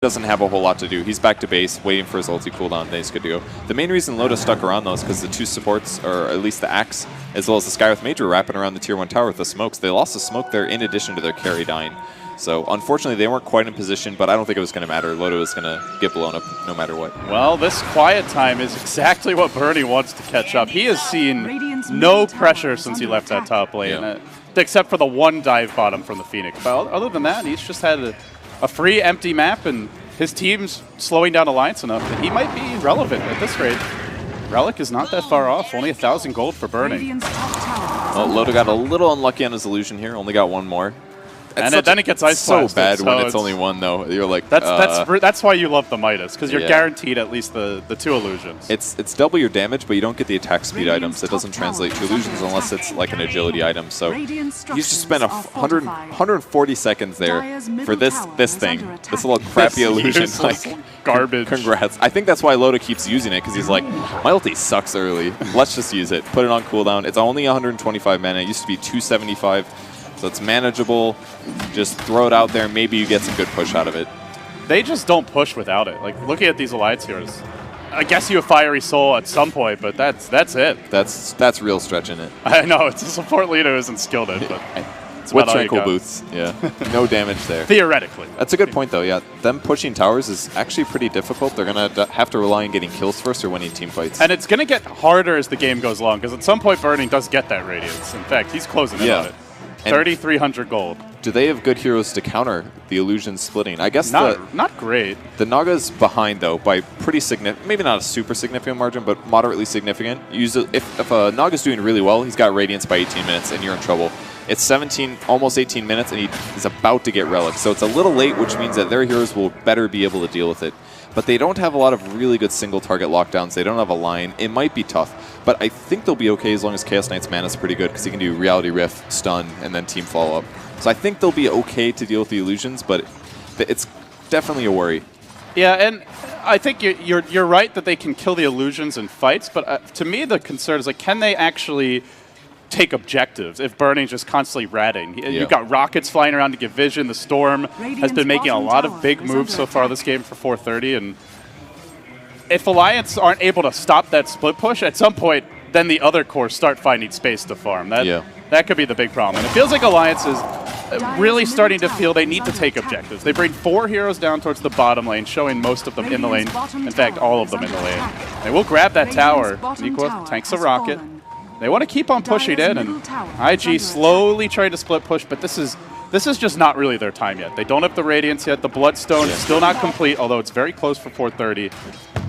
doesn't have a whole lot to do. He's back to base, waiting for his ulti cooldown, then he's good to go. The main reason Loda stuck around, though, is because the two supports, or at least the Axe, as well as the Skywrath Mage, were wrapping around the Tier 1 tower with the smokes. They lost the smoke there in addition to their carry dying. So, unfortunately, they weren't quite in position, but I don't think it was going to matter. Loda was going to get blown up no matter what. Well, this quiet time is exactly what Bernie wants to catch up. He has seen no pressure since he left that top lane, except for the one dive bottom from the Phoenix. But other than that, he's just had a free, empty map, and his team's slowing down Alliance enough that he might be relevant at this rate. Relic is not that far off, only 1,000 gold for Burning. Well, Loda got a little unlucky on his illusion here, only got one more. And then it gets ice so blasted, bad when it's only one, though. You're like, that's why you love the Midas, because you're guaranteed at least the two illusions. It's double your damage, but you don't get the attack speed items. It doesn't translate to illusions unless it's like an agility item. So he's just spent 140 seconds there for this thing, this little crappy illusion. Like garbage. Congrats. I think that's why Loda keeps using it, because he's like, my ulti sucks early. Let's just use it. Put it on cooldown. It's only 125 mana. It used to be 275. So it's manageable. Just throw it out there. Maybe you get some good push out of it. They just don't push without it. Like, looking at these Alliance heroes, I guess you have Fiery Soul at some point, but that's it. That's real stretching it. I know, it's a support leader who isn't skilled in, but it's with Tranquil Boots, yeah. No damage there. Theoretically. That's a good point, though, yeah. Them pushing towers is actually pretty difficult. They're going to have to rely on getting kills first or winning team fights. And it's going to get harder as the game goes along, because at some point Burning does get that Radiance. In fact, he's closing in on it. 3,300 gold. Do they have good heroes to counter the illusion splitting? I guess not great. The Naga's behind, though, by pretty significant, maybe not a super significant margin, but moderately significant. If a Naga's doing really well, he's got Radiance by 18 minutes, and you're in trouble. It's almost 18 minutes, and he is about to get Relic. So it's a little late, which means that their heroes will better be able to deal with it. But they don't have a lot of really good single-target lockdowns. They don't have a line. It might be tough, but I think they'll be okay as long as Chaos Knight's mana is pretty good, because he can do Reality Rift, Stun, and then Team Follow-Up. So I think they'll be okay to deal with the illusions, but it's definitely a worry. Yeah, and I think you're right that they can kill the illusions in fights, but to me the concern is, like, can they actually take objectives if Burning's just constantly ratting? You've got rockets flying around to give vision. The Storm has been making a lot of big moves so far this game for 430, and if Alliance aren't able to stop that split push, at some point, then the other cores start finding space to farm. That could be the big problem. And it feels like Alliance is really starting to feel they need to take objectives. They bring 4 heroes down towards the bottom lane, showing most of them in the lane. In fact, all of them in the lane. They will grab that tower. Neeko tanks a rocket. They want to keep on pushing in, and IG slowly trying to split push, but this is just not really their time yet. They don't have the Radiance yet. The Bloodstone is still not complete, although it's very close for 430.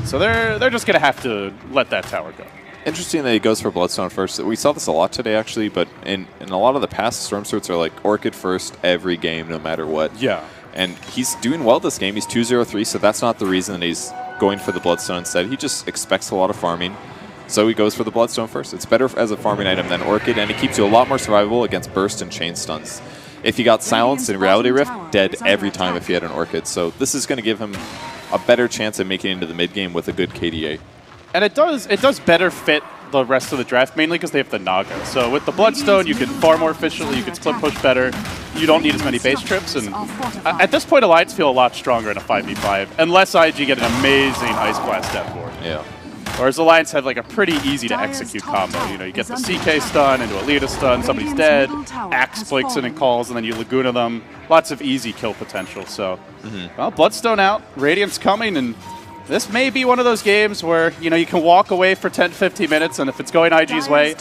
So they're just going to have to let that tower go. Interesting that he goes for Bloodstone first. We saw this a lot today, actually, but in a lot of the past, Storm Suits are like Orchid first every game, no matter what. Yeah. And he's doing well this game. He's 2-0-3, so that's not the reason that he's going for the Bloodstone instead. He just expects a lot of farming. So he goes for the Bloodstone first. It's better as a farming item than Orchid, and it keeps you a lot more survivable against Burst and Chain Stuns. If he got Silenced in Reality Rift, dead every time if he had an Orchid. So this is going to give him a better chance of making it into the mid-game with a good KDA. And it does better fit the rest of the draft, mainly because they have the Naga. So with the Bloodstone, you can farm more efficiently, you can split push better, you don't need as many base trips, and at this point, Alliance feel a lot stronger in a 5v5, unless IG get an amazing Ice Blast death board. Yeah. Whereas Alliance have like a pretty easy to execute combo. You know, you get the CK stun into a Lita stun, somebody's dead, Axe breaks in and calls, and then you Laguna them. Lots of easy kill potential. So, well, Bloodstone out, Radiance coming, and this may be one of those games where, you know, you can walk away for 10-15 minutes, and if it's going IG's way,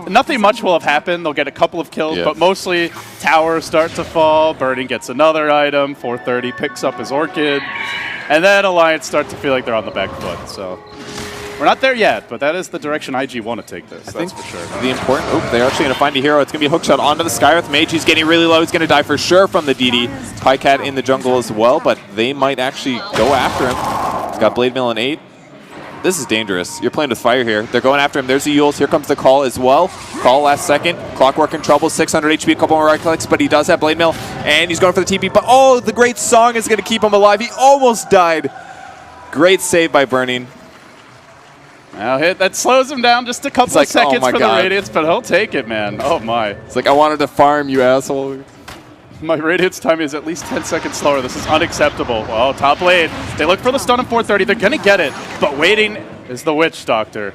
nothing much will have happened. They'll get a couple of kills, but mostly towers start to fall, Burning gets another item, 430 picks up his Orchid, and then Alliance start to feel like they're on the back foot. So we're not there yet, but that is the direction IG want to take this, that's for sure. The important, they're actually going to find a hero. It's going to be a hookshot onto the Skywrath Mage. He's getting really low. He's going to die for sure from the DD. Pycat in the jungle as well, but they might actually go after him. He's got Blade Mail in 8. This is dangerous. You're playing with fire here. They're going after him. There's the Yules. Here comes the call as well. Call last second. Clockwork in trouble. 600 HP, a couple more right clicks, but he does have Blade Mail, and he's going for the TP. But oh, the great song is going to keep him alive. He almost died. Great save by Burning. Now that slows him down just a couple of seconds for the Radiance, but he'll take it, man. Oh my. It's like, I wanted to farm, you asshole. My Radiant's time is at least 10 seconds slower. This is unacceptable. Well, top lane. They look for the stun in 430. They're going to get it. But waiting is the Witch Doctor.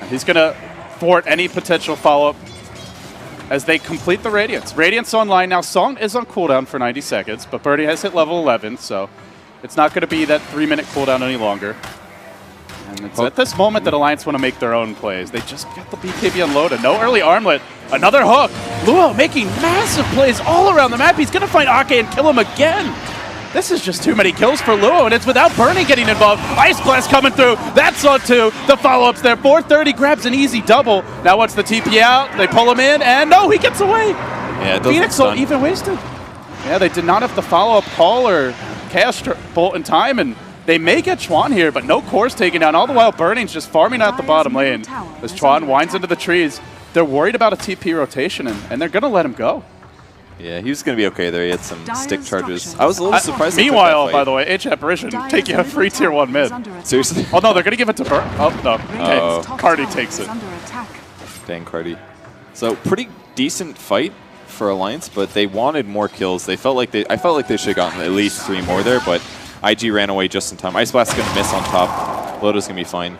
He's going to thwart any potential follow-up as they complete the Radiance. Radiance online now. Song is on cooldown for 90 seconds, but Birdie has hit level 11, so it's not going to be that 3-minute cooldown any longer. And it's at this moment that Alliance want to make their own plays. They just got the BKB unloaded. No early armlet. Another hook. Luo making massive plays all around the map. He's going to find Ake and kill him again. This is just too many kills for Luo, and it's without Burning getting involved. Ice Blast coming through. That's on 2. The follow-up's there. 430 grabs an easy double. Now once the TP out, they pull him in, and no, he gets away. Yeah, Phoenix will even wasted. Yeah, they did not have the follow-up call or Chaos Bolt in time, and they may get Chuan here, but no cores taken down. All the while, Burning's just farming out the bottom lane. As Chuan winds into the trees, they're worried about a TP rotation, and they're going to let him go. Yeah, he was going to be okay there. He had some stick charges. I was a little surprised. Meanwhile, by the way, H Apparition taking a free tier 1 mid. Seriously? Oh, no, they're going to give it to Burn. Oh, no. Okay. Cardi takes it. Dang, Cardi. So, pretty decent fight for Alliance, but they wanted more kills. They felt like I felt like they should have gotten at least 3 more there, but IG ran away just in time. Ice Blast's going to miss on top. Lodo's going to be fine.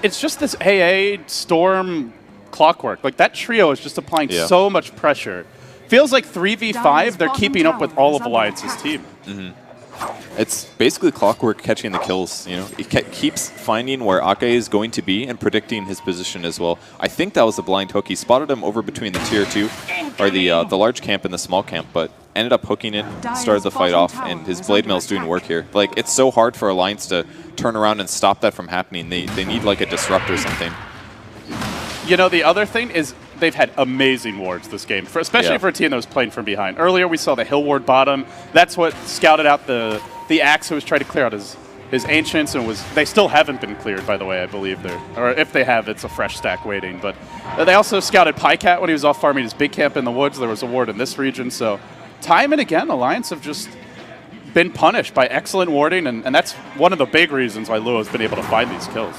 It's just this AA, Storm, Clockwork. Like, that trio is just applying so much pressure. Feels like 3v5, they're keeping up with all of Alliance's team. It's basically Clockwork catching the kills. You know, he keeps finding where Ake is going to be and predicting his position as well. I think that was a blind hook. He spotted him over between the tier 2, or the large camp and the small camp, but ended up hooking it, started the fight off, and his Blade Mail's doing work here. Like, it's so hard for Alliance to turn around and stop that from happening. They need like a disrupt or something. You know, the other thing is they've had amazing wards this game, especially for a team that was playing from behind. Earlier we saw the Hill ward bottom. That's what scouted out the Axe, who was trying to clear out his Ancients, and they still haven't been cleared, by the way, I believe. Or if they have, it's a fresh stack waiting. But they also scouted Pycat when he was off farming his big camp in the woods. There was a ward in this region. So time and again, Alliance have just been punished by excellent warding, and that's one of the big reasons why Luo has been able to find these kills.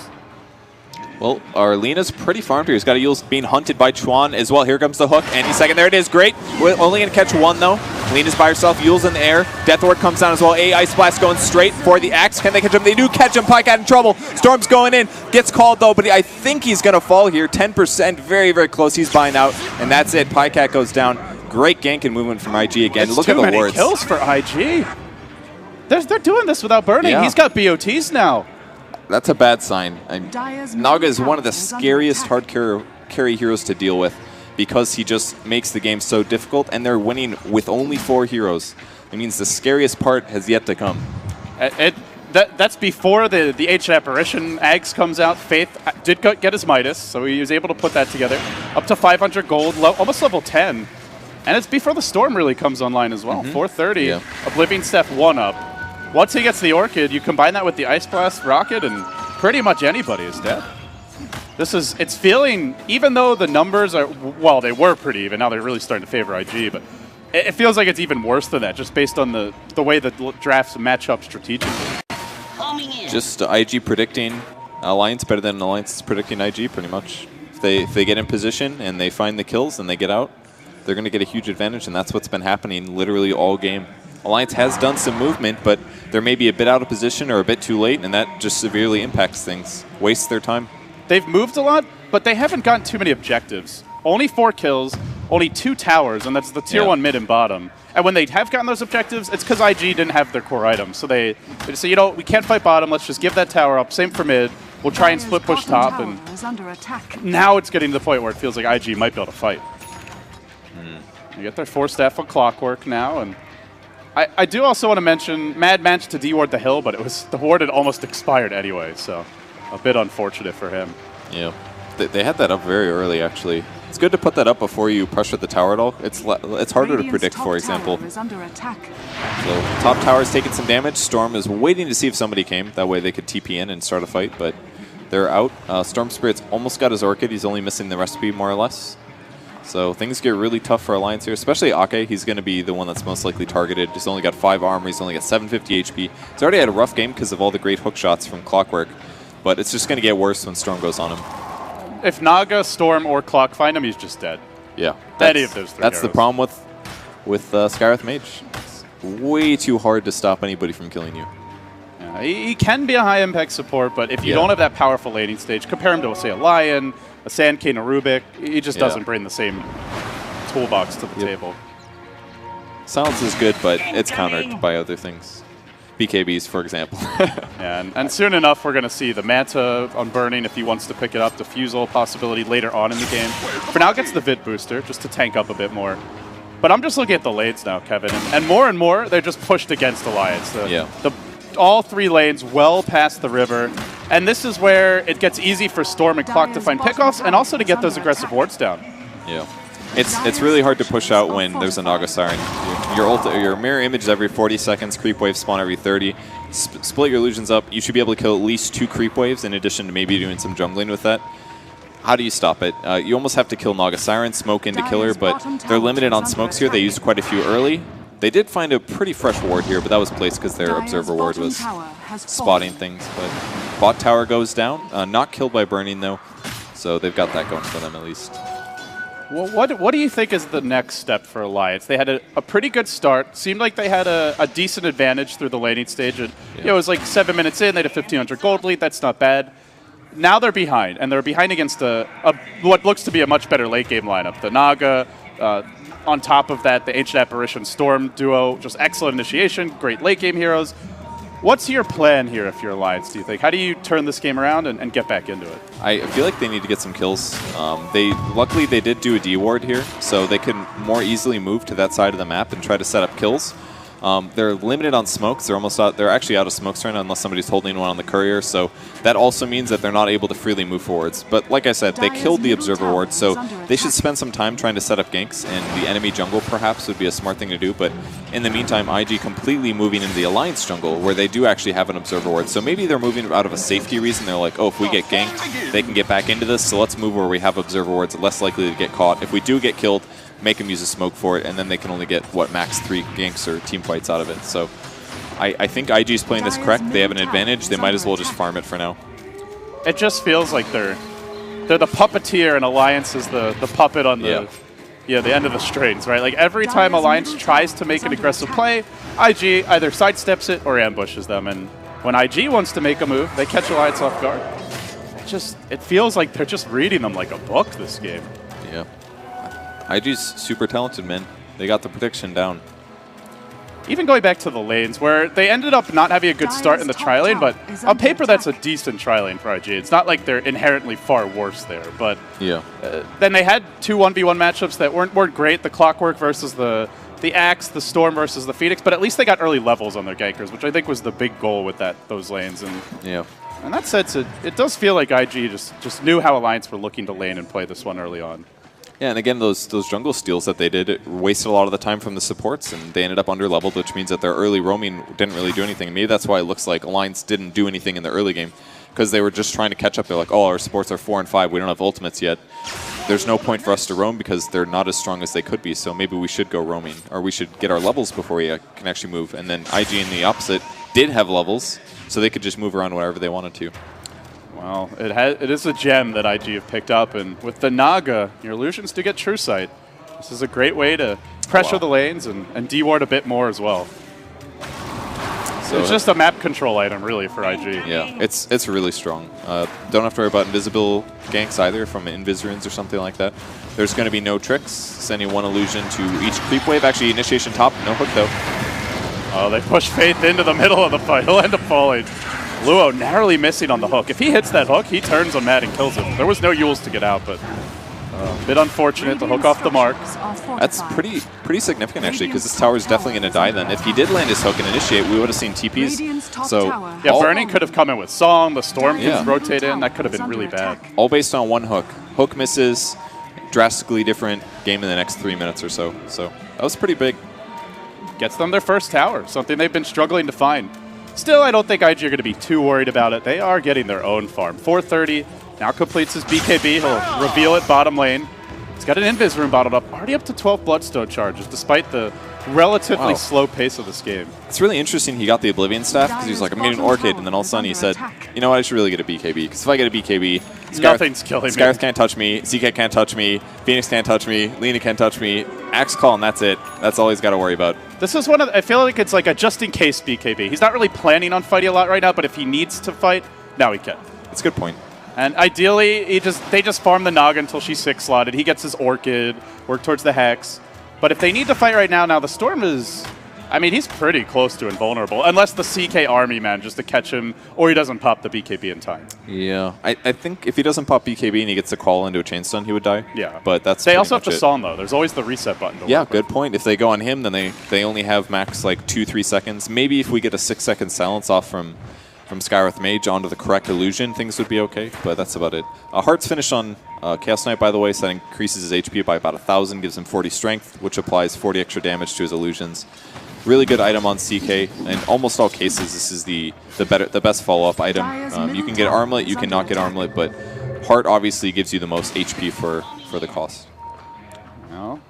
Well, Arlena's pretty farmed here. He's got a Yule's being hunted by Chuan as well. Here comes the hook. And he's second. There it is. Great. We're only going to catch 1, though. Lena's by herself. Yule's in the air. Death Ward comes down as well. Ice Blast going straight for the Axe. Can they catch him? They do catch him. Pycat in trouble. Storm's going in. Gets called, though, but I think he's going to fall here. 10%. Very, very close. He's buying out. And that's it. Pycat goes down. Great gank and movement from IG again. Look at the wards. Too many kills for IG. They're doing this without Burning. Yeah. He's got BOTs now. That's a bad sign. Naga is one of the scariest hard carry heroes to deal with because he just makes the game so difficult, and they're winning with only 4 heroes. It means the scariest part has yet to come. That's before the H Apparition Ags comes out. Faith did get his Midas, so he was able to put that together. Up to 500 gold, almost level 10. And it's before the Storm really comes online as well. 430, yeah. Oblivion Steph 1 up. Once he gets the Orchid, you combine that with the Ice Blast Rocket, and pretty much anybody is dead. It's feeling, even though the numbers are, well, they were pretty even, now they're really starting to favor IG, but it feels like it's even worse than that, just based on the way the drafts match up strategically. Just IG predicting Alliance better than Alliance is predicting IG, pretty much. If they get in position and they find the kills and they get out, they're going to get a huge advantage, and that's what's been happening literally all game. Alliance has done some movement, but they're maybe a bit out of position or a bit too late, and that just severely impacts things, wastes their time. They've moved a lot, but they haven't gotten too many objectives. Only 4 kills, only 2 towers, and that's the tier 1 mid and bottom. And when they have gotten those objectives, it's because IG didn't have their core items. So they say, you know, we can't fight bottom, let's just give that tower up. Same for mid. We'll try and split push top, and now it's getting to the point where it feels like IG might be able to fight. You get their 4 staff of Clockwork now, and I do also want to mention Mad managed to de-ward the hill, but the ward had almost expired anyway, so a bit unfortunate for him. Yeah, they had that up very early, actually. It's good to put that up before you pressure the tower at all. It's harder to predict, for example. So top tower is taking some damage. Storm is waiting to see if somebody came. That way they could TP in and start a fight, but they're out. Storm Spirit's almost got his Orchid. He's only missing the recipe, more or less. So things get really tough for Alliance here, especially Ake. He's going to be the one that's most likely targeted. He's only got 5 armor. He's only got 750 HP. He's already had a rough game because of all the great hook shots from Clockwork, but it's just going to get worse when Storm goes on him. If Naga, Storm, or Clock find him, he's just dead. Yeah. Any of those 3 That's heroes. The problem with with Skywrath Mage. It's way too hard to stop anybody from killing you. Yeah, he can be a high-impact support, but if you don't have that powerful laning stage, compare him to, say, a Lion, a Sand King, a Rubik, he just doesn't bring the same toolbox to the table. Silence is good, but it's countered by other things. BKBs, for example. Yeah, and soon enough, we're going to see the Manta on Burning if he wants to pick it up, Diffusal possibility later on in the game. For now, gets the Vid Booster just to tank up a bit more. But I'm just looking at the lanes now, Kevin, and more, they're just pushed against Alliance. All 3 lanes well past the river, and this is where it gets easy for Storm and Clock to find pickoffs and also to get those aggressive wards down. Yeah. It's really hard to push out when there's a Naga Siren. Your mirror image is every 40 seconds, creep wave spawn every 30. Split your illusions up. You should be able to kill at least 2 creep waves in addition to maybe doing some jungling with that. How do you stop it? You almost have to kill Naga Siren, smoke into killer, but they're limited on smokes here. They used quite a few early. They did find a pretty fresh ward here, but that was placed because their Observer ward was spotting things. But bot tower goes down. Not killed by Burning, though, so they've got that going for them at least. Well, what do you think is the next step for Alliance? They had a pretty good start. Seemed like they had a decent advantage through the laning stage. And, it was like 7 minutes in, they had a 1,500 gold lead. That's not bad. Now they're behind, and they're behind against what looks to be a much better late game lineup. The Naga, on top of that, the Ancient Apparition Storm duo, just excellent initiation, great late game heroes. What's your plan here if you're Alliance, do you think? How do you turn this game around and get back into it? I feel like they need to get some kills. Luckily, they did do a D ward here, so they can more easily move to that side of the map and try to set up kills. They're limited on smokes. They're almost out. They're actually out of smokes right now unless somebody's holding one on the courier. So that also means that they're not able to freely move forwards. But like I said, they killed the Observer ward, so they should spend some time trying to set up ganks. And the enemy jungle perhaps would be a smart thing to do. But in the meantime, IG completely moving into the Alliance jungle where they do actually have an Observer ward. So maybe they're moving out of a safety reason. They're like, oh, if we get ganked, they can get back into this. So let's move where we have Observer wards, less likely to get caught. If we do get killed, make them use a smoke for it, and then they can only get, what, max 3 ganks or team fights out of it. So I think IG is playing this correct. They have an advantage. They might as well just farm it for now. It just feels like they're the puppeteer and Alliance is the puppet on the end of the strings, right? Like every time Alliance tries to make an aggressive play, IG either sidesteps it or ambushes them. And when IG wants to make a move, they catch Alliance off guard. It feels like they're just reading them like a book this game. Yeah. IG's super talented, man. They got the prediction down. Even going back to the lanes, where they ended up not having a good start in the tri-lane, but on paper that's a decent tri-lane for IG. It's not like they're inherently far worse there, but then they had 2 1v1 matchups that weren't great. The Clockwork versus the Axe, the Storm versus the Phoenix, but at least they got early levels on their gankers, which I think was the big goal with those lanes. And that said, it does feel like IG just knew how Alliance were looking to lane and play this one early on. Yeah, and again, those jungle steals that they did, it wasted a lot of the time from the supports, and they ended up under-leveled, which means that their early roaming didn't really do anything. And maybe that's why it looks like Alliance didn't do anything in the early game, because they were just trying to catch up. They're like, oh, our supports are 4 and 5, we don't have ultimates yet. There's no point for us to roam because they're not as strong as they could be, so maybe we should go roaming, or we should get our levels before we can actually move. And then IG in the opposite did have levels, so they could just move around wherever they wanted to. Well, it is a gem that IG have picked up, and with the Naga, your illusions do get True Sight. This is a great way to pressure the lanes and de-ward a bit more as well. So it's just a map control item, really, for IG. Yeah, it's really strong. Don't have to worry about invisible ganks either from Invis runes or something like that. There's going to be no tricks. Sending 1 illusion to each creep wave. Actually, initiation top, no hook though. Oh, they push Faith into the middle of the fight. He'll end up falling. Luo narrowly missing on the hook. If he hits that hook, he turns on Matt and kills him. There was no Yules to get out, but a bit unfortunate. The hook off the mark. That's pretty significant, actually, because this tower is definitely going to die then. If he did land his hook and initiate, we would have seen TPs. So yeah, Burning could have come in with Song. The Storm can rotate in. That could have been really bad. All based on 1 hook. Hook misses, drastically different game in the next 3 minutes or so. So that was pretty big. Gets them their first tower, something they've been struggling to find. Still, I don't think IG are going to be too worried about it. They are getting their own farm. 430 now completes his BKB. He'll reveal it bottom lane. He's got an Invis Room bottled up, already up to 12 Bloodstone charges, despite the relatively slow pace of this game. It's really interesting he got the Oblivion staff because he was like, I'm getting an Orchid, and then all of a sudden he said, you know what, I should really get a BKB, because if I get a BKB, nothing's killing me. Scarith can't touch me, ZK can't touch me, Phoenix can't touch me, Lena can't touch me, Axe Call, and that's it. That's all he's got to worry about. This is one of I feel like it's like a just-in-case BKB. He's not really planning on fighting a lot right now, but if he needs to fight, now he can. That's a good point. And ideally, they just farm the Naga until she's 6-slotted. He gets his Orchid, work towards the Hex. But if they need to fight right now, the Storm is... I mean, he's pretty close to invulnerable, unless the CK army manages to catch him, or he doesn't pop the BKB in time. Yeah. I think if he doesn't pop BKB and he gets a call into a chain stun, he would die. Yeah. But that's They also have to Psalm, though. There's always the reset button to Yeah, work good with. point. If they go on him, then they only have max like 2-3 seconds. Maybe if we get a 6-second silence off from Skywrath Mage onto the correct illusion, things would be okay, but that's about it. Heart's finished on Chaos Knight, by the way, so that increases his HP by about 1,000, gives him 40 strength, which applies 40 extra damage to his illusions. Really good item on CK. In almost all cases, this is the best follow-up item. You can get Armlet, you cannot get Armlet, but Heart obviously gives you the most HP for the cost. No.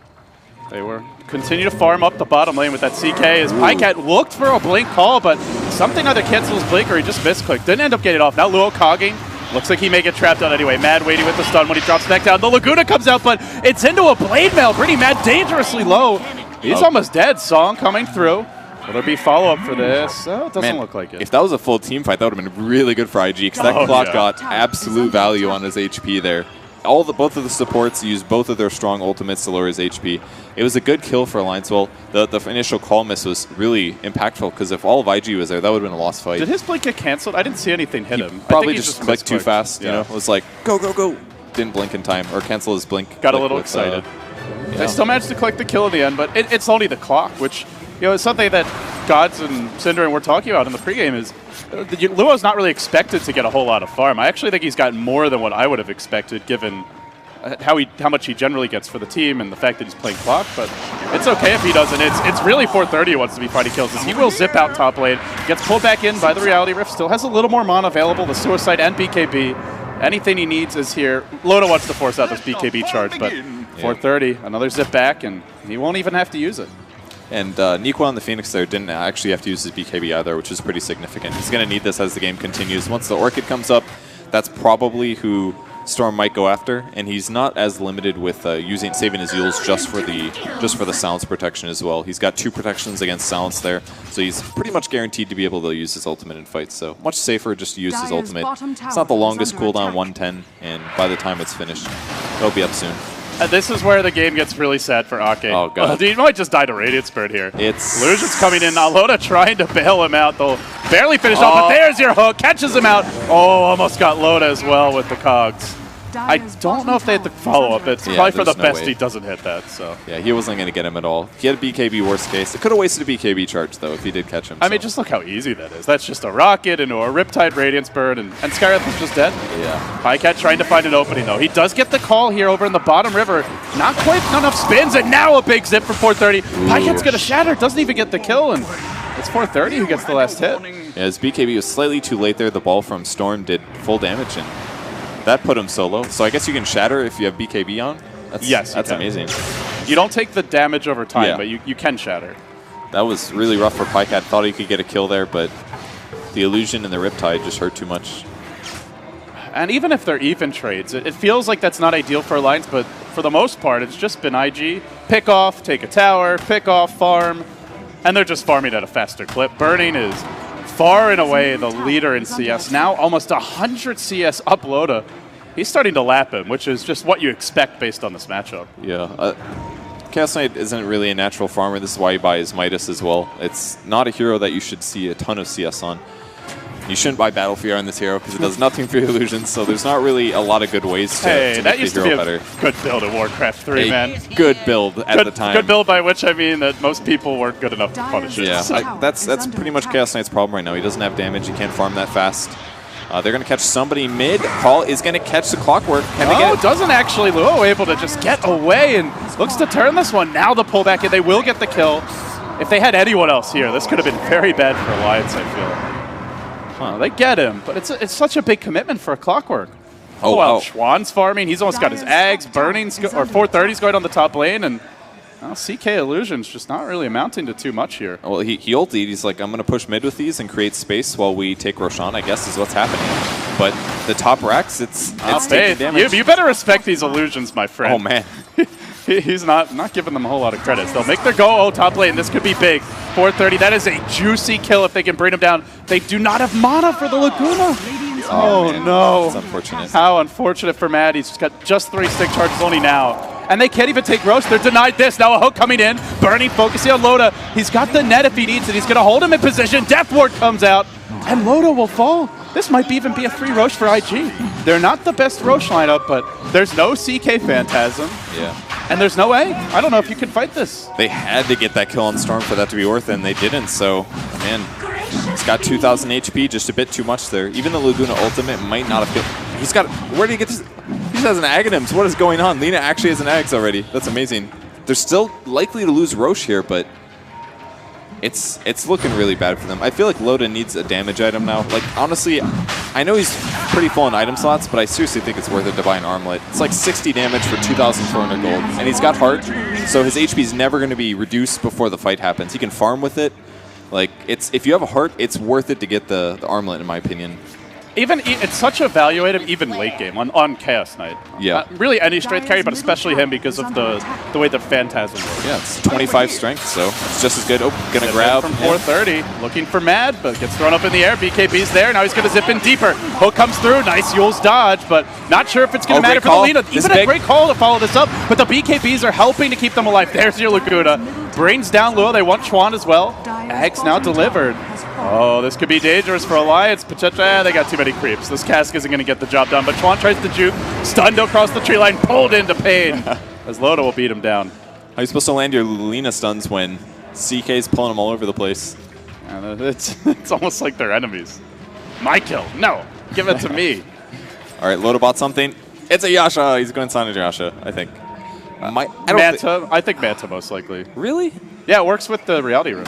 They were continue to farm up the bottom lane with that CK as Pycat looked for a blink call, but something either cancels blink or he just misclicked. Didn't end up getting off. Now Luo cogging. Looks like he may get trapped out anyway. Mad waiting with the stun when he drops back down. The Laguna comes out, but it's into a Blade Mail. Bringing Mad dangerously low. He's almost dead. Song coming through. Will there be follow-up for this? Oh, it doesn't look like it. If that was a full team fight, that would have been really good for IG, because that clock got absolute value on his HP there. Both of the supports used both of their strong ultimates to lower his HP. It was a good kill for Alliance. Well, the initial call miss was really impactful, because if all of IG was there, that would have been a lost fight. Did his blink get canceled? I didn't see anything hit him. Probably just clicked too fast. You know, it was like, go, go, go. Didn't blink in time, or cancel his blink. Got a little excited. They still managed to collect the kill in the end, but it's only the clock, which is something that Gods and Synderen were talking about in the pregame is Luo's not really expected to get a whole lot of farm. I actually think he's gotten more than what I would have expected, given how much he generally gets for the team and the fact that he's playing clock, but it's okay if he doesn't. It's really 430 he wants to be fighting kills, as he will zip out top lane, gets pulled back in by the Reality Rift, still has a little more mana available, the Suicide and BKB. Anything he needs is here. Loda wants to force out this BKB charge, but 430, another zip back, and he won't even have to use it. And Nikwa on the Phoenix there didn't actually have to use his BKB either, which is pretty significant. He's going to need this as the game continues. Once the Orchid comes up, that's probably who Storm might go after, and he's not as limited with saving his Euls just for the silence protection as well. He's got 2 protections against silence there, so he's pretty much guaranteed to be able to use his ultimate in fights. So much safer just to use his ultimate. It's not the longest cooldown, 110, and by the time it's finished, it'll be up soon. This is where the game gets really sad for Ake. Oh, God. He might just die to Radiant Spirit here. Illusion's coming in. Loda trying to bail him out. They'll barely finish off, but there's your hook. Catches him out. Oh, almost got Loda as well with the cogs. I don't know if they had the follow-up. It's probably for the best he doesn't hit that. So yeah, he wasn't going to get him at all. He had a BKB worst case. It could have wasted a BKB charge, though, if he did catch him. I mean, just look how easy that is. That's just a rocket into a Riptide Radiance Bird, and Skywrath is just dead. Yeah. Pycat trying to find an opening, though. He does get the call here over in the bottom river. Not quite enough spins, and now a big zip for 430. Pycat's going to shatter. Doesn't even get the kill, and it's 430 who gets the last hit. Yeah, his BKB was slightly too late there. The ball from Storm did full damage, and that put him solo. So I guess you can shatter if you have BKB on? That's amazing. You don't take the damage over time, but you can shatter. That was really rough for Pycat. Thought he could get a kill there, but the illusion and the Riptide just hurt too much. And even if they're even trades, it feels like that's not ideal for Alliance, but for the most part, it's just been IG. Pick off, take a tower, pick off, farm, and they're just farming at a faster clip. Burning is far and away the leader in CS. Now almost 100 CS up Loda. He's starting to lap him, which is just what you expect based on this matchup. Yeah. Chaos Knight isn't really a natural farmer. This is why he buys Midas as well. It's not a hero that you should see a ton of CS on. You shouldn't buy Battle Fear on this hero because it does nothing for your illusions, so there's not really a lot of good ways to make the hero better. Good build in Warcraft 3, man. Good build at the time. Good build by which I mean that most people weren't good enough to punish it. Yeah, that's pretty much Chaos Knight's problem right now. He doesn't have damage. He can't farm that fast. They're going to catch somebody mid. Paul is going to catch the Clockwork. Can they get it? Doesn't actually. Luo able to just get away and looks to turn this one. Now the pullback, and they will get the kill. If they had anyone else here, this could have been very bad for Alliance, I feel. They get him, but it's such a big commitment for a Clockwork. Oh, wow. Schwann's farming. He's almost got his Ags. Burning's or 430's going on the top lane. And well, CK Illusion's just not really amounting to too much here. Well, he ultied. He's like, I'm going to push mid with these and create space while we take Roshan, I guess is what's happening. But the top racks, it's taking damage. You better respect these Illusions, my friend. Oh, man. He's not giving them a whole lot of credits. They'll make their go top lane. This could be big. 430, that is a juicy kill if they can bring him down. They do not have mana for the Laguna. Oh, no. That's unfortunate. How unfortunate for Matt. He's got just 3 stick charges only now. And they can't even take Roche. They're denied this. Now a hook coming in. Burning, focusing on Loda. He's got the net if he needs it. He's going to hold him in position. Death Ward comes out. And Loda will fall. This might even be a free Roche for IG. They're not the best Roche lineup, but there's no CK Phantasm. Yeah. And there's no way. I don't know if you can fight this. They had to get that kill on Storm for that to be worth it, and they didn't. So, man, he's got 2,000 HP, just a bit too much there. Even the Laguna ultimate might not have killed. He's got, where did he get this? He has an Aghanims. What is going on? Lina actually has an Ags already. That's amazing. They're still likely to lose Roche here, but it's looking really bad for them. I feel like Loda needs a damage item now. Like, honestly, I know he's pretty full in item slots, but I seriously think it's worth it to buy an armlet. It's like 60 damage for 2,400 gold. And he's got heart, so his HP is never going to be reduced before the fight happens. He can farm with it. Like, if you have a heart, it's worth it to get the armlet, in my opinion. It's such a value item, even late game on Chaos Knight. Yeah. Really any strength carry, but especially him because of the way the Phantasm works. Yeah, it's 25 strength, so it's just as good. Oh, gonna grab. From 430, looking for Mad, but gets thrown up in the air. BKB's there, now he's gonna zip in deeper. Hook comes through, nice Yule's dodge, but not sure if it's gonna matter for the Lina. Even a great call to follow this up, but the BKBs are helping to keep them alive. There's your Laguna. Brings down Lua, they want Schwann as well. Ags now delivered. Oh, this could be dangerous for Alliance. Pachecha, they got too many creeps. This cask isn't going to get the job done, but Schwann tries to juke. Stunned across the tree line, pulled into pain. As Loda will beat him down. How are you supposed to land your Lina stuns when CK's pulling them all over the place? Yeah, it's almost like they're enemies. My kill. No, give it to me. All right, Loda bought something. It's a Yasha. He's going to sign a Yasha, I think. Manta. I think Manta most likely. Really? Yeah, it works with the Reality Room.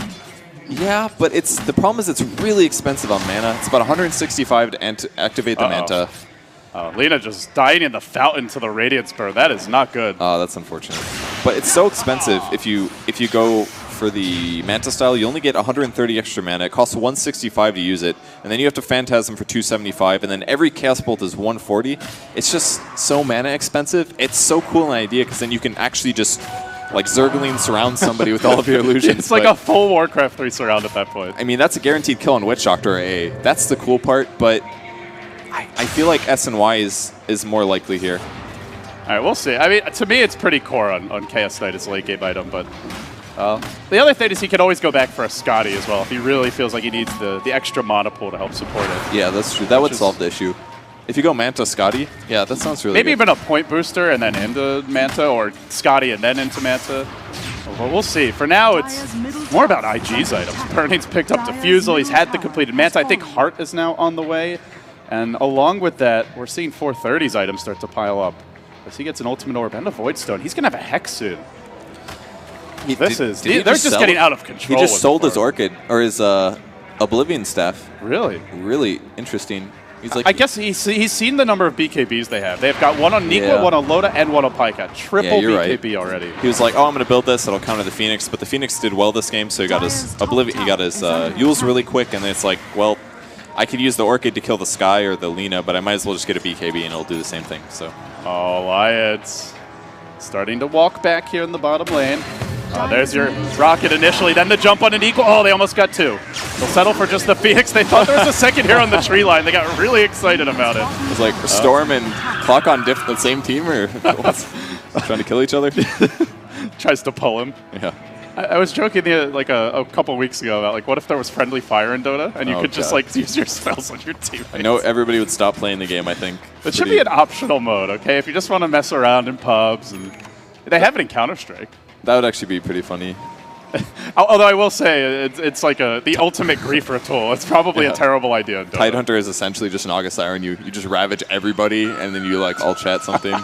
Yeah, but the problem is it's really expensive on mana. It's about 165 to activate the Manta. Lina just dying in the fountain to the Radiance Burn. That is not good. Oh, that's unfortunate. But it's so expensive if you go for the Manta style. You only get 130 extra mana. It costs 165 to use it, and then you have to Phantasm for 275, and then every Chaos Bolt is 140. It's just so mana expensive. It's so cool an idea because then you can actually just like Zergling surround somebody with all of your illusions. It's like a full Warcraft 3 surround at that point. I mean, that's a guaranteed kill on Witch Doctor A. That's the cool part, but I feel like S and Y is more likely here. All right, we'll see. I mean, to me, it's pretty core on Chaos Knight as a late game item, but the other thing is he can always go back for a Scotty as well if he really feels like he needs the extra mana pool to help support it. Yeah, that's true. That would solve the issue. If you go Manta, Scotty, yeah, that sounds really Maybe good. even a point booster and then into Manta, or Scotty and then into Manta. Well, we'll see. For now, it's more about IG's items. Burning's picked up Diffusal. He's had the completed Manta. I think Heart is now on the way. And along with that, we're seeing 430's items start to pile up. As he gets an Ultimate Orb and a Void Stone, he's going to have a Hex soon. They're just getting out of control. He just sold his Orchid, or his Oblivion Staff. Really? Really interesting. He's like, I guess he's seen the number of BKBs they have. They've got one on Nikwa, one on Loda, and one on Pika. Triple BKB already. He was like, oh, I'm going to build this. It'll counter the Phoenix. But the Phoenix did well this game, so he got his Oblivion. He got his Yules really quick, and then it's like, well, I could use the Orchid to kill the Sky or the Lina, but I might as well just get a BKB and it'll do the same thing. So, Alliance starting to walk back here in the bottom lane. There's your Rocket initially, then the jump on an equal. Oh, they almost got two. They'll settle for just the Phoenix. They thought there was a second here on the tree line. They got really excited about it. It was like Storm and Clock on the same team, or trying to kill each other? Tries to pull him. Yeah. I was joking like a couple weeks ago about like, what if there was friendly fire in Dota and you could just like use your spells on your teammates? I know everybody would stop playing the game, I think. It should be an optional mode, okay? If you just want to mess around in pubs, and they have it in Counter-Strike. That would actually be pretty funny. Although I will say, it's like the ultimate griefer tool. It's probably a terrible idea. Tidehunter is essentially just an August Siren. You just ravage everybody, and then you like all chat something.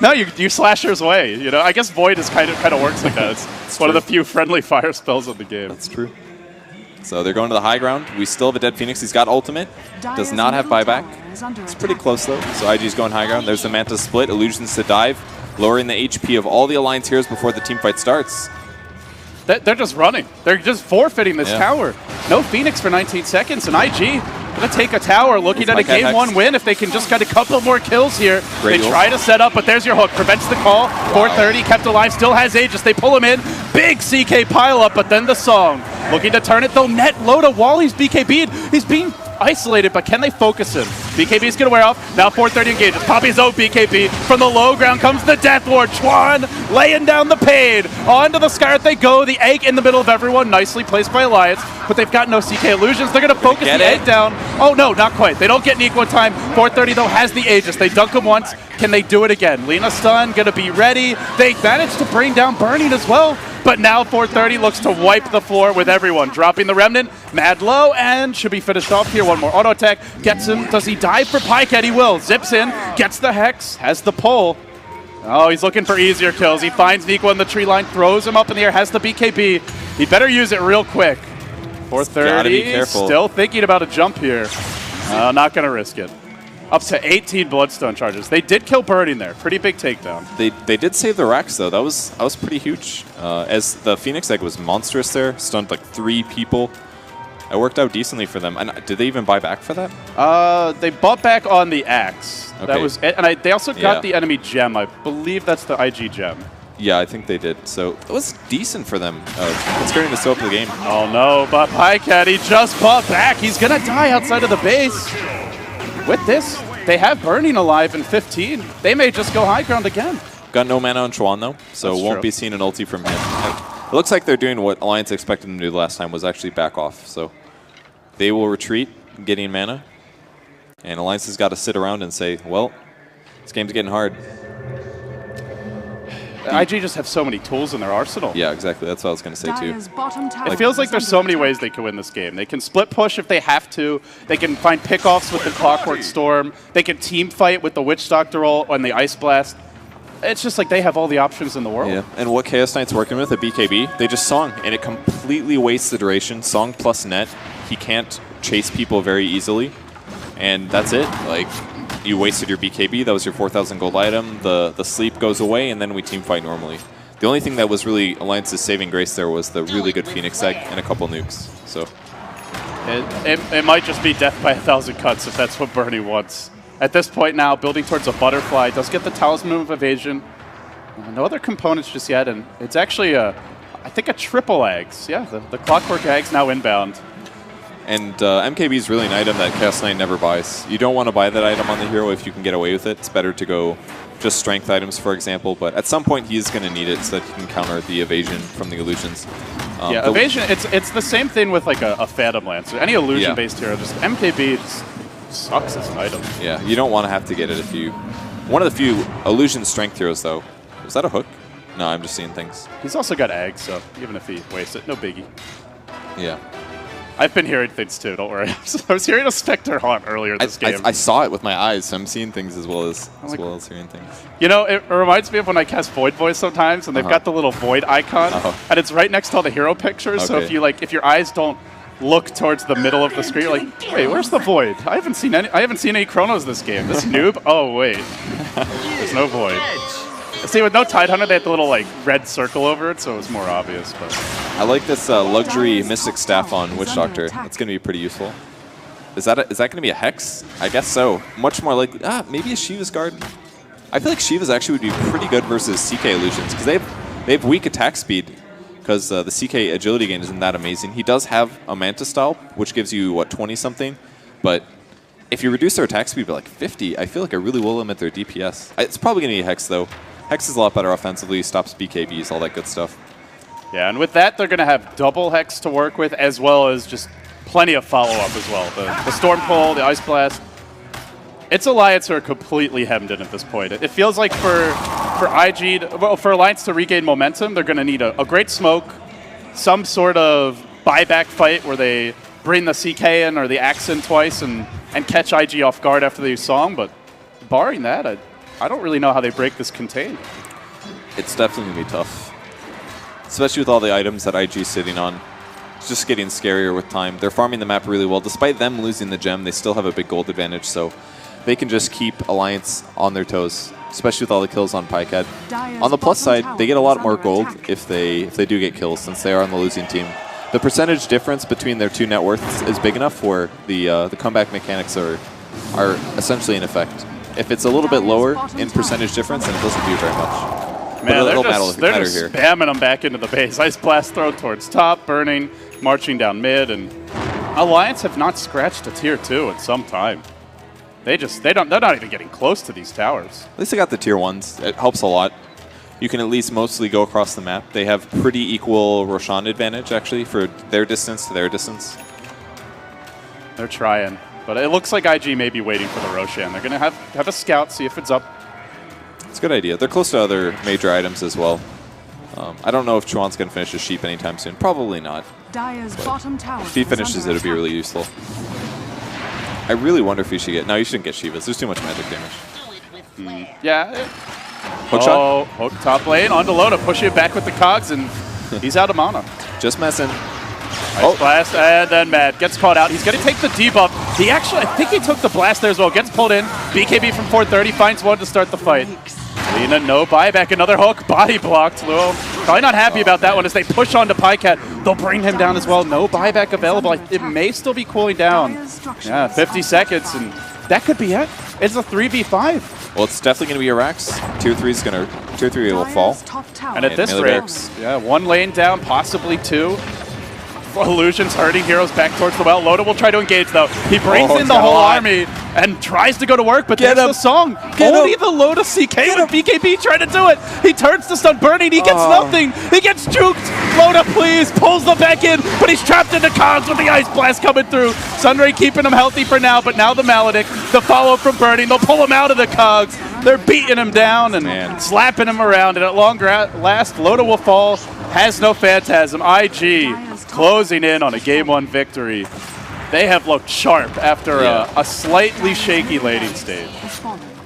No, you Slasher's Way. You know, I guess Void is kind of works like that. It's one of the few friendly fire spells in the game. That's true. So they're going to the high ground. We still have a dead Phoenix. He's got ultimate. Does not have buyback. It's pretty close, though. So IG's going high ground. There's the Manta split. Illusions to dive, lowering the HP of all the Alliance heroes before the team fight starts. They're just running. They're just forfeiting this tower. No Phoenix for 19 seconds, and IG going to take a tower, looking at a game 1 win if they can just get a couple more kills here. They try to set up, but there's your hook. Prevents the call. 430 kept alive, still has Aegis. They pull him in. Big CK pile up, but then the song. Looking to turn it, though. Net low to wall. He's BKB'd. He's being isolated, but can they focus him? BKB is going to wear off. Now 430 engages. Poppy's out BKB. From the low ground comes the Death Ward. Chuan laying down the pain. Onto the Scarlet they go. The egg in the middle of everyone. Nicely placed by Alliance, but they've got no CK illusions. They're going to focus the egg down. Oh, no, not quite. They don't get an equal time. 430, though, has the Aegis. They dunk him once. Can they do it again? Lina stun, going to be ready. They managed to bring down Burning as well. But now 430 looks to wipe the floor with everyone. Dropping the Remnant, mad low, and should be finished off here. One more auto attack, gets him. Does he dive for Pycat? He will. Zips in, gets the Hex, has the pull. Oh, he's looking for easier kills. He finds Nico on the tree line, throws him up in the air, has the BKB. He better use it real quick. 430, still thinking about a jump here. Not going to risk it. Up to 18 Bloodstone charges. They did kill Burning there. Pretty big takedown. They did save the racks, though. That was pretty huge. As the Phoenix Egg was monstrous there. Stunned like 3 people. It worked out decently for them. And did they even buy back for that? They bought back on the axe. Okay. That was it. And they also got the enemy gem. I believe that's the IG gem. Yeah, I think they did. So it was decent for them, considering the scope of the game. Oh, no. But Pycat, he just bought back. He's going to die outside of the base. With this, they have Burning alive in 15. They may just go high ground again. Got no mana on Chuan, though, so won't be seeing an ulti from him. It looks like they're doing what Alliance expected them to do the last time, was actually back off. So they will retreat, getting mana. And Alliance has got to sit around and say, well, this game's getting hard. IG just have so many tools in their arsenal. Yeah, exactly. That's what I was going to say, too. It feels like there's so many ways they can win this game. They can split push if they have to. They can find pickoffs with the Clockwork Storm. They can team fight with the Witch Doctor ult and the Ice Blast. It's just like they have all the options in the world. Yeah, and what Chaos Knight's working with, a BKB, they just Song, and it completely wastes the duration. Song plus net, he can't chase people very easily, and that's it. Like, you wasted your BKB, that was your 4,000 gold item, the sleep goes away, and then we team fight normally. The only thing that was really Alliance's saving grace there was the really good Phoenix Egg and a couple nukes. So it might just be death by 1,000 cuts if that's what Bernie wants. At this point now, building towards a butterfly, does get the Talisman of Evasion. No other components just yet, and it's actually I think a triple Ags. Yeah, the Clockwork Ags now inbound. And MKB is really an item that Chaos Knight never buys. You don't want to buy that item on the hero if you can get away with it. It's better to go just strength items, for example, but at some point he's going to need it so that he can counter the evasion from the illusions. Yeah, evasion, it's the same thing with like a Phantom Lance. Any illusion-based hero, just MKB just sucks as an item. Yeah, you don't want to have to get it if you... One of the few illusion strength heroes, though. Was that a hook? No, I'm just seeing things. He's also got Ag, so even if he wastes it, no biggie. Yeah. I've been hearing things too, don't worry. I was hearing a Spectre Haunt earlier this game. I saw it with my eyes, so I'm seeing things as well as hearing things. You know, it reminds me of when I cast Void Voice sometimes, and they've got the little Void icon, and it's right next to all the hero pictures, so if your eyes don't look towards the middle of the screen, you're like, wait, where's the Void? I haven't seen any Chronos this game. This noob? Oh, wait. There's no Void. See, with no Tidehunter, they had the little like red circle over it, so it was more obvious. But I like this luxury Mystic Staff on Witch Doctor. That's going to be pretty useful. Is that going to be a Hex? I guess so. Much more likely. Maybe a Shiva's Guard. I feel like Shiva's actually would be pretty good versus CK Illusions, because they have weak attack speed, because the CK agility gain isn't that amazing. He does have a Manta style, which gives you, what, 20-something? But if you reduce their attack speed by like 50, I feel like it really will limit their DPS. It's probably going to be a Hex, though. Hex is a lot better offensively, stops BKBs, all that good stuff. Yeah, and with that, they're going to have double Hex to work with, as well as just plenty of follow-up as well. The Storm Pull, the Ice Blast. It's Alliance who are completely hemmed in at this point. It feels like for Alliance to regain momentum, they're going to need a great smoke, some sort of buyback fight where they bring the CK in or the Axe in twice and catch IG off guard after they use Song, but barring that, I don't really know how they break this contain. It's definitely going to be tough. Especially with all the items that IG's sitting on. It's just getting scarier with time. They're farming the map really well. Despite them losing the gem, they still have a big gold advantage, so they can just keep Alliance on their toes, especially with all the kills on Pycat. On the plus side, they get a lot more gold if they do get kills, since they are on the losing team. The percentage difference between their two net worths is big enough where the comeback mechanics are essentially in effect. If it's a little bit lower in percentage difference, then it doesn't do very much. Man, they're just spamming them back into the base. Ice Blast throw towards top, Burning, marching down mid, and Alliance have not scratched a tier 2 in some time. They're not even getting close to these towers. At least they got the tier 1s. It helps a lot. You can at least mostly go across the map. They have pretty equal Roshan advantage, actually, for their distance to their distance. They're trying, but it looks like IG may be waiting for the Roshan. They're going to have a scout, see if it's up. It's a good idea. They're close to other major items as well. I don't know if Chuan's going to finish his sheep anytime soon. Probably not. If he finishes it, it'd be really useful. I really wonder if he should get... No, you shouldn't get Shivas. There's too much magic damage. Yeah. Hook shot. Hook top lane, onto Loda, push it back with the cogs, and he's out of mana. Just messing. Ice Blast, and then Matt gets caught out. He's going to take the debuff. I think he took the blast there as well. Gets pulled in. BKB from 430, finds one to start the fight. Lina, no buyback. Another hook, body blocked. Luo probably not happy about that one as they push on to Pycat. They'll bring him down as well. No buyback available. It may still be cooling down. Yeah, 50 seconds, and that could be it. It's a 3v5. Well, it's definitely going to be a Rax. Tier 3 will fall. And at this rate, yeah, one lane down, possibly two. Illusion's hurting heroes back towards the well. Loda will try to engage, though. He brings in the whole army and tries to go to work, but there's the song. Only the Loda CK with BKB trying to do it. He turns to stun Burning. He gets nothing. He gets juked. Loda, please, pulls them back in, but he's trapped in the cogs with the Ice Blast coming through. Sunray keeping him healthy for now, but now the Maledict, the follow-up from Burning, they'll pull him out of the cogs. They're beating him down and slapping him around, and at long last, Loda will fall. Has no Phantasm. IG closing in on a Game 1 victory. They have looked sharp after a slightly shaky laning stage.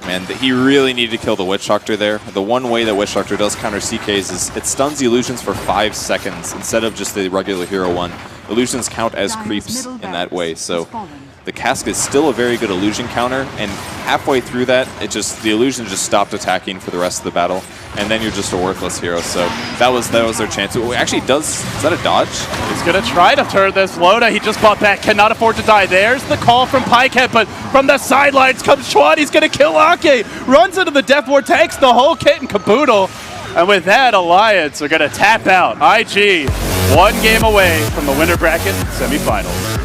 Man, he really needed to kill the Witch Doctor there. The one way that Witch Doctor does counter CKs is it stuns the illusions for 5 seconds instead of just the regular hero one. Illusions count as creeps in that way, so the Cask is still a very good illusion counter, and halfway through that, the illusion just stopped attacking for the rest of the battle, and then you're just a worthless hero. So that was their chance. It actually is that a dodge? He's going to try to turn this. Loda, he just bought back, cannot afford to die. There's the call from Pycat, but from the sidelines comes Chuan. He's going to kill Ake. Runs into the Death Vortex, the whole kit and caboodle. And with that, Alliance are going to tap out. IG, one game away from the winner bracket semifinals.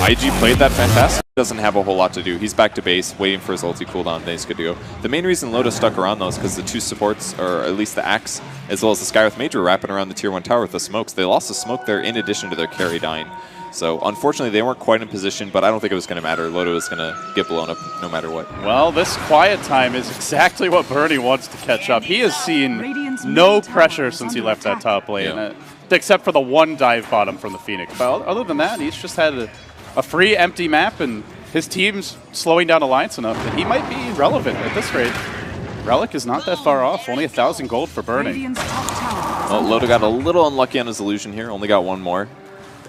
IG played that fantastic. Doesn't have a whole lot to do. He's back to base, waiting for his ulti cooldown, then he's good to go. The main reason Loda stuck around, though, is because the two supports, or at least the Axe, as well as the Sky with Major, wrapping around the tier 1 tower with the smokes. They lost the smoke there in addition to their carry dying. So, unfortunately, they weren't quite in position, but I don't think it was going to matter. Loda was going to get blown up no matter what. Well, this quiet time is exactly what Bernie wants to catch up. He has seen no pressure since he left that top lane, except for the one dive bottom from the Phoenix. But other than that, he's just had a free, empty map, and his team's slowing down Alliance enough that he might be relevant at this rate. Relic is not that far off, only 1,000 gold for Burning. Well, Loda got a little unlucky on his illusion here, only got one more.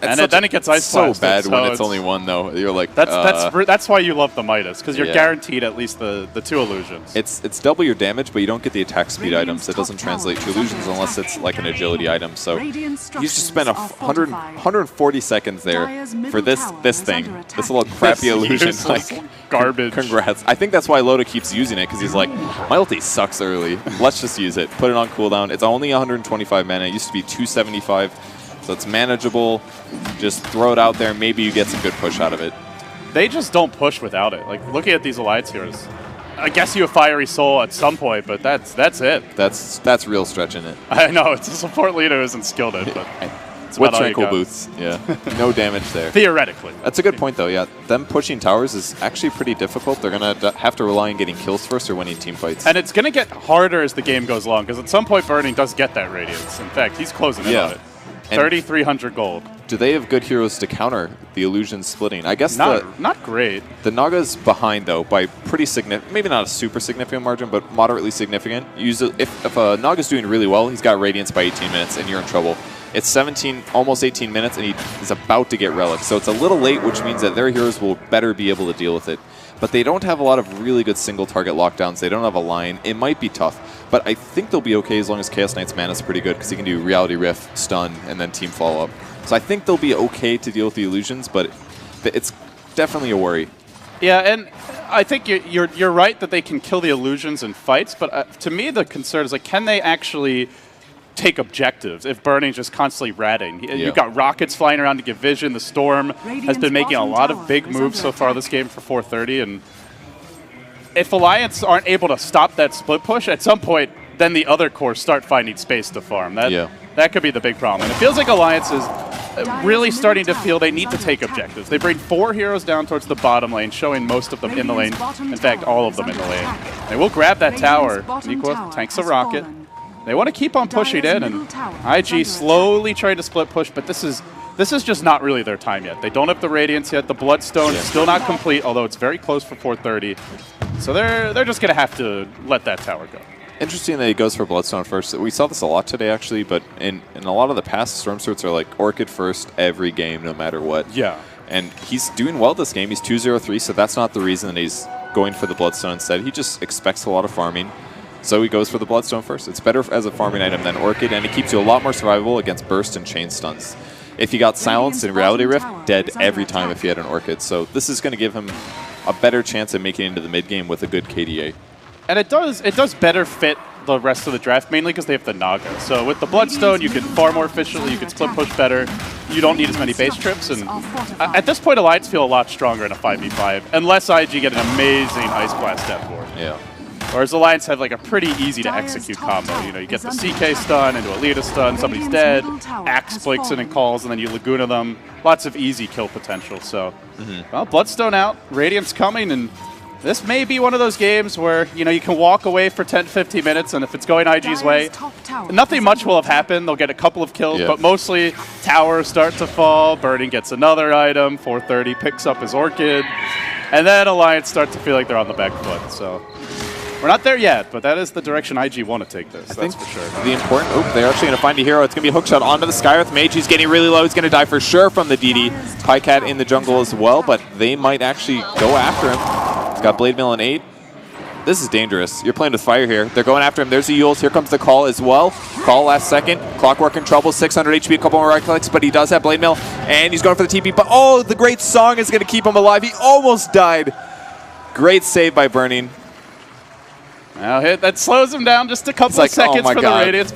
And then it gets Ice Blasted. So bad when it's only one, though. You're like, that's why you love the Midas, because you're guaranteed at least the 2 illusions. It's double your damage, but you don't get the attack speed items. It doesn't translate to illusions unless it's like an agility item. So you just spent 140 seconds there for this thing, this little crappy illusion. Like garbage. Congrats. I think that's why Loda keeps using it, because he's like, my ulti sucks early. Let's just use it. Put it on cooldown. It's only 125 mana. It used to be 275. So it's manageable. Just throw it out there. Maybe you get some good push out of it. They just don't push without it. Like, looking at these Alliance heroes, I guess you have Fiery Soul at some point, but that's it. That's real stretching it. I know, it's a support leader who isn't skilled at it, but it's with Tranquil Boots, no damage there. Theoretically. That's a good point, though, yeah. Them pushing towers is actually pretty difficult. They're going to have to rely on getting kills first or winning team fights. And it's going to get harder as the game goes along, because at some point Burning does get that Radiance. In fact, he's closing in on it. 3,300 gold. Do they have good heroes to counter the illusion splitting? I guess not great. The Naga's behind, though, by pretty significant, maybe not a super significant margin, but moderately significant. If a Naga's doing really well, he's got Radiance by 18 minutes, and you're in trouble. It's 17, almost 18 minutes, and he is about to get Relic. So it's a little late, which means that their heroes will better be able to deal with it. But they don't have a lot of really good single-target lockdowns. They don't have a line. It might be tough, but I think they'll be okay as long as Chaos Knight's mana is pretty good, because he can do Reality Rift, Stun, and then Team Follow-Up. So I think they'll be okay to deal with the illusions, but it's definitely a worry. Yeah, and I think you're right that they can kill the illusions in fights, but to me the concern is, like, can they actually take objectives if Burning's just constantly ratting? You've got rockets flying around to give vision. The Storm has been making a lot of big moves so far this game for 430, and if Alliance aren't able to stop that split push, at some point, then the other cores start finding space to farm. That could be the big problem. And it feels like Alliance is really starting to feel they need to take objectives. They bring 4 heroes down towards the bottom lane, showing most of them in the lane. In fact, all of them in the lane. They will grab that tower. Neeko tanks a rocket. They want to keep on pushing in, and IG slowly trying to split push, but this is just not really their time yet. They don't have the Radiance yet. The Bloodstone is still not complete, although it's very close for 430. So they're just going to have to let that tower go. Interesting that he goes for Bloodstone first. We saw this a lot today, actually, but in a lot of the past, Storm Swords are like Orchid first every game, no matter what. Yeah. And he's doing well this game. He's 2-0-3, so that's not the reason that he's going for the Bloodstone instead. He just expects a lot of farming, so he goes for the Bloodstone first. It's better as a farming item than Orchid, and it keeps you a lot more survivable against Burst and Chain Stuns. If you got Silence and Reality Rift, dead every time if you had an Orchid. So this is going to give him a better chance at making it into the mid-game with a good KDA. And it does better fit the rest of the draft, mainly because they have the Naga. So with the Bloodstone, you can farm more efficiently, you can split push better, you don't need as many base trips, and at this point, Alliance feel a lot stronger in a 5v5, unless IG get an amazing Ice Blast death board. Yeah. Whereas Alliance have like a pretty easy to execute combo. You know, you get the CK stun into a Lita stun, somebody's dead, Axe blinks in and calls, and then you Laguna them. Lots of easy kill potential. So, well, Bloodstone out, Radiance coming, and this may be one of those games where, you know, you can walk away for 10 to 15 minutes, and if it's going IG's way, nothing much will have happened. They'll get a couple of kills, but mostly towers start to fall, Burning gets another item, 430 picks up his Orchid, and then Alliance start to feel like they're on the back foot. So we're not there yet, but that is the direction IG want to take this, that's for sure. The important, they're actually going to find a hero. It's going to be a hookshot onto the Skywrath Mage. He's getting really low. He's going to die for sure from the DD. Pycat in the jungle as well, but they might actually go after him. Got Blade Mail in 8. This is dangerous. You're playing with fire here. They're going after him. There's the Yules. Here comes the call as well. Call last second. Clockwork in trouble. 600 HP, a couple more right clicks, but he does have Blade Mail, and he's going for the TP. But oh, the great song is going to keep him alive. He almost died. Great save by Burning. Now that slows him down just a couple of seconds for the Radiance.